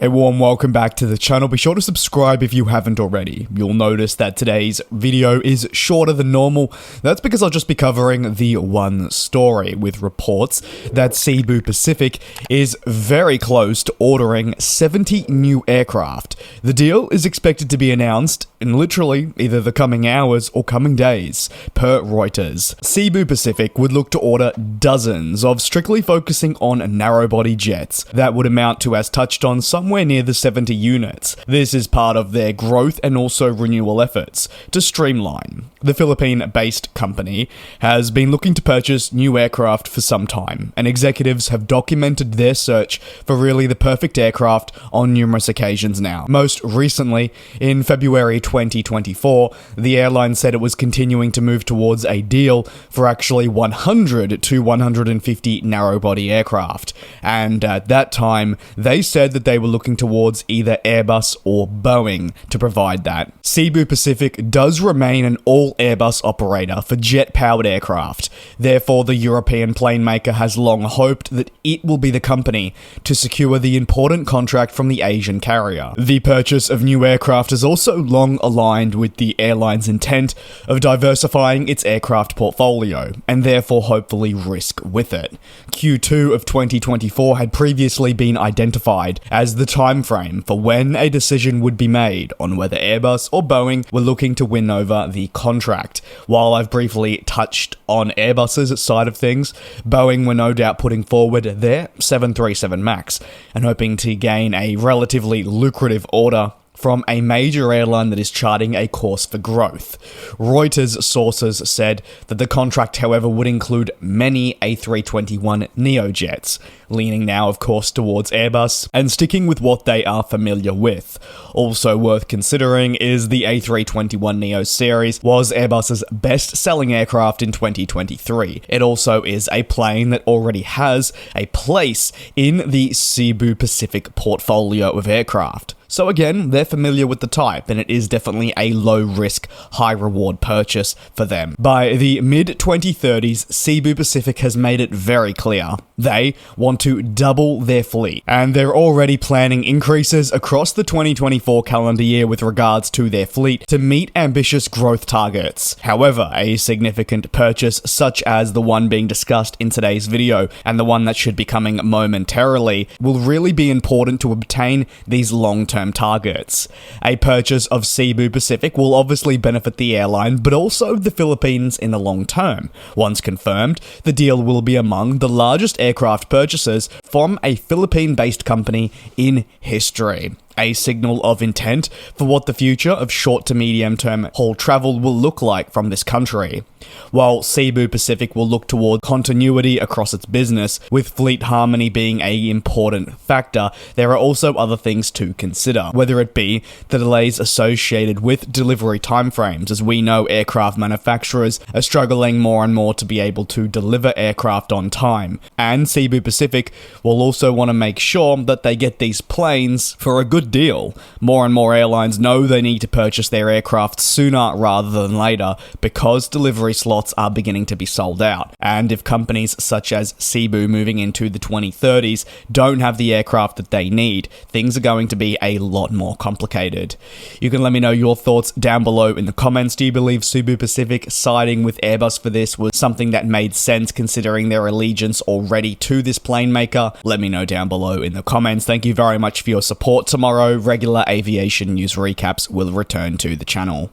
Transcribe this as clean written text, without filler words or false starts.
A warm welcome back to the channel. Be sure to subscribe if you haven't already. You'll notice that today's video is shorter than normal. That's because I'll just be covering the one story, with reports that Cebu Pacific is very close to ordering 70 new aircraft. The deal is expected to be announced in literally either the coming hours or coming days, per Reuters. Cebu Pacific would look to order dozens of strictly focusing on narrow-body jets. That would amount to, as touched on, somewhere near the 70 units. This is part of their growth and also renewal efforts to streamline. The Philippine-based company has been looking to purchase new aircraft for some time, and executives have documented their search for really the perfect aircraft on numerous occasions now. Most recently, in February 2024, the airline said it was continuing to move towards a deal for actually 100 to 150 narrow-body aircraft, and at that time, they said that they were looking towards either Airbus or Boeing to provide that. Cebu Pacific does remain an all-Airbus operator for jet-powered aircraft. Therefore, the European plane maker has long hoped that it will be the company to secure the important contract from the Asian carrier. The purchase of new aircraft is also long aligned with the airline's intent of diversifying its aircraft portfolio, and therefore hopefully risk with it. Q2 of 2024 had previously been identified as the time frame for when a decision would be made on whether Airbus or Boeing were looking to win over the contract. While I've briefly touched on Airbus's side of things, Boeing were no doubt putting forward their 737 MAX and hoping to gain a relatively lucrative order from a major airline that is charting a course for growth. Reuters sources said that the contract, however, would include many A321neo jets, leaning now, of course, towards Airbus and sticking with what they are familiar with. Also worth considering is the A321neo series was Airbus's best-selling aircraft in 2023. It also is a plane that already has a place in the Cebu Pacific portfolio of aircraft. So again, they're familiar with the type, and it is definitely a low-risk, high-reward purchase for them. By the mid-2030s, Cebu Pacific has made it very clear they want to double their fleet, and they're already planning increases across the 2024 calendar year with regards to their fleet to meet ambitious growth targets. However, a significant purchase such as the one being discussed in today's video, and the one that should be coming momentarily, will really be important to obtain these long-term targets. A purchase of Cebu Pacific will obviously benefit the airline, but also the Philippines in the long term. Once confirmed, the deal will be among the largest aircraft purchases from a Philippine-based company in history. A signal of intent for what the future of short to medium term haul travel will look like from this country. While Cebu Pacific will look toward continuity across its business, with fleet harmony being an important factor, there are also other things to consider, whether it be the delays associated with delivery timeframes, as we know aircraft manufacturers are struggling more and more to be able to deliver aircraft on time, and Cebu Pacific will also want to make sure that they get these planes for a good deal. More and more airlines know they need to purchase their aircraft sooner rather than later because delivery slots are beginning to be sold out. And if companies such as Cebu moving into the 2030s don't have the aircraft that they need, things are going to be a lot more complicated. You can let me know your thoughts down below in the comments. Do you believe Cebu Pacific siding with Airbus for this was something that made sense considering their allegiance already to this plane maker? Let me know down below in the comments. Thank you very much for your support. Tomorrow, regular aviation news recaps will return to the channel.